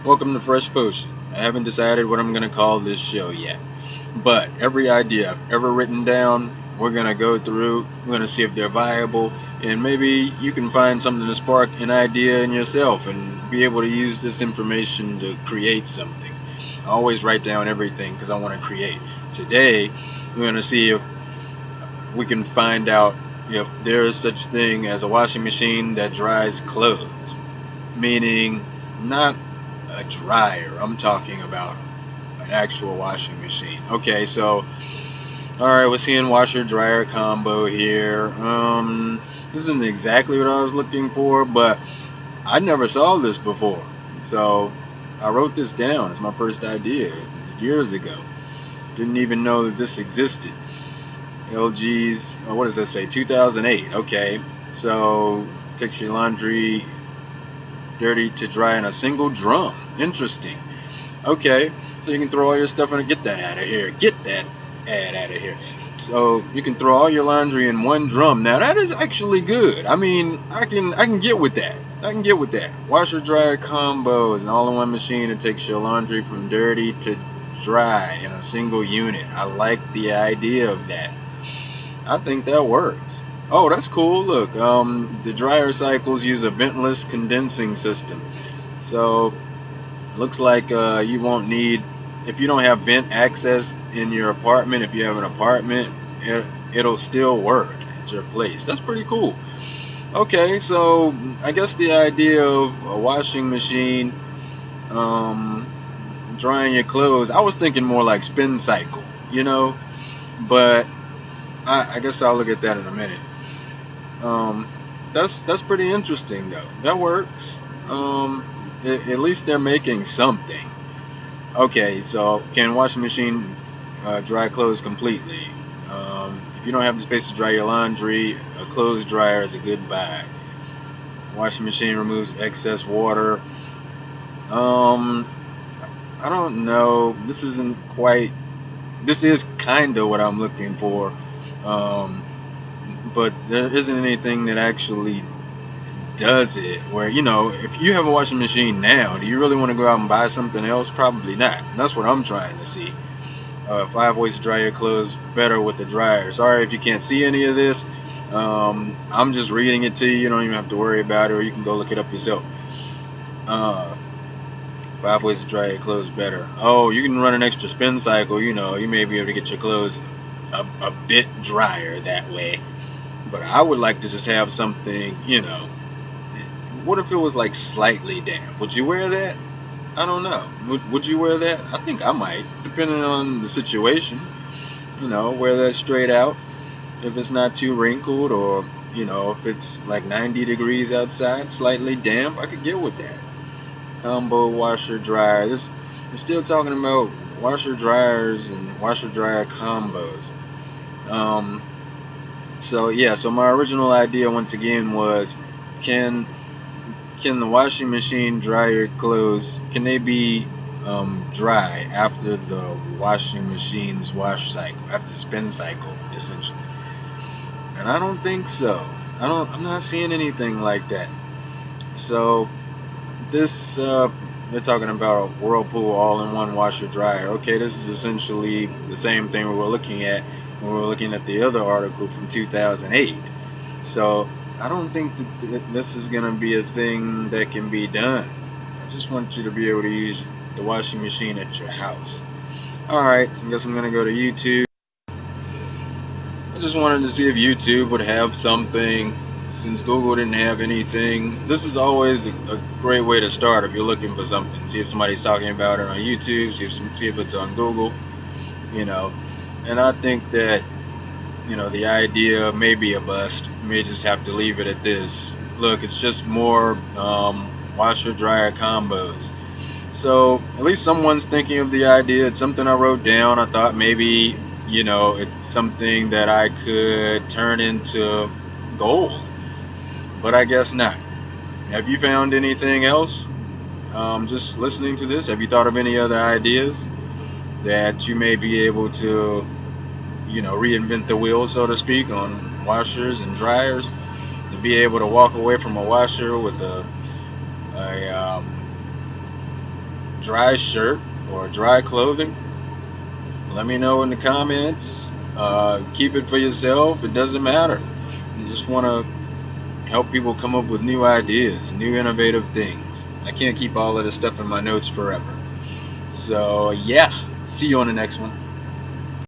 Welcome to Fresh Potion. I haven't decided what I'm going to call this show yet, but every idea I've ever written down, we're going to go through, we're going to see if they're viable, and maybe you can find something to spark an idea in yourself and be able to use this information to create something. I always write down everything because I want to create. Today, we're going to see if we can find out if there is such thing as a washing machine that dries clothes, meaning not a dryer. I'm talking about an actual washing machine. Okay, so all right, we're seeing washer dryer combo here. This isn't exactly what I was looking for, but I never saw this before. So I wrote this down. It's my first idea years ago. Didn't even know that this existed. LG's, what does that say? 2008. Okay, so takes your laundry dirty to dry in a single drum. Interesting. Okay, so you can throw all your stuff in and get that out of here. Get that ad out of here. So you can throw all your laundry in one drum. Now that is actually good. I mean, I can get with that. I can get with that. Washer dryer combo is an all-in-one machine that takes your laundry from dirty to dry in a single unit. I like the idea of that. I think that works. Oh, that's cool. Look, the dryer cycles use a ventless condensing system. So, looks like you won't need, if you don't have vent access in your apartment, if you have an apartment, it'll still work at your place. That's pretty cool. Okay, so I guess the idea of a washing machine drying your clothes, I was thinking more like spin cycle, but I guess I'll look at that in a minute. That's pretty interesting though. That works. At least they're making something. Okay, so can washing machine dry clothes completely? If you don't have the space to dry your laundry, a clothes dryer is a good buy. Washing machine removes excess water. I don't know. This isn't quite. This is kind of what I'm looking for. But there isn't anything that actually does it where, if you have a washing machine now, do you really want to go out and buy something else? Probably not. And that's what I'm trying to see. 5 ways to dry your clothes better with a dryer. Sorry if you can't see any of this. I'm just reading it to you. You don't even have to worry about it, or you can go look it up yourself. 5 ways to dry your clothes better. Oh, you can run an extra spin cycle. You may be able to get your clothes a bit drier that way. But I would like to just have something, what if it was like slightly damp? Would you wear that? I don't know. Would you wear that? I think I might, depending on the situation. Wear that straight out. If it's not too wrinkled, or, if it's like 90 degrees outside, slightly damp, I could get with that. Combo washer dryer. This is still talking about washer dryers and washer dryer combos. So my original idea once again was, can the washing machine dry your clothes? Can they be dry after the washing machine's wash cycle, after the spin cycle, essentially? And I don't think so. I'm not seeing anything like that. So this they're talking about a Whirlpool all-in-one washer dryer. Okay, this is essentially the same thing we were looking at when we were looking at the other article from 2008. So I don't think that this is going to be a thing that can be done. I just want you to be able to use the washing machine at your house. Alright, I guess I'm going to go to YouTube. I just wanted to see if YouTube would have something, since Google didn't have anything. This is always a great way to start if you're looking for something. See if somebody's talking about it on YouTube, see if it's on Google, And I think that, the idea may be a bust. You may just have to leave it at this. Look, it's just more washer dryer combos. So at least someone's thinking of the idea. It's something I wrote down. I thought maybe, it's something that I could turn into gold. But I guess not. Have you found anything else? Just listening to this, have you thought of any other ideas that you may be able to, reinvent the wheel, so to speak, on washers and dryers? To be able to walk away from a washer with a dry shirt or dry clothing, let me know in the comments. Keep it for yourself. It doesn't matter. You just want to help people come up with new ideas, new innovative things. I can't keep all of this stuff in my notes forever. So, yeah, see you on the next one.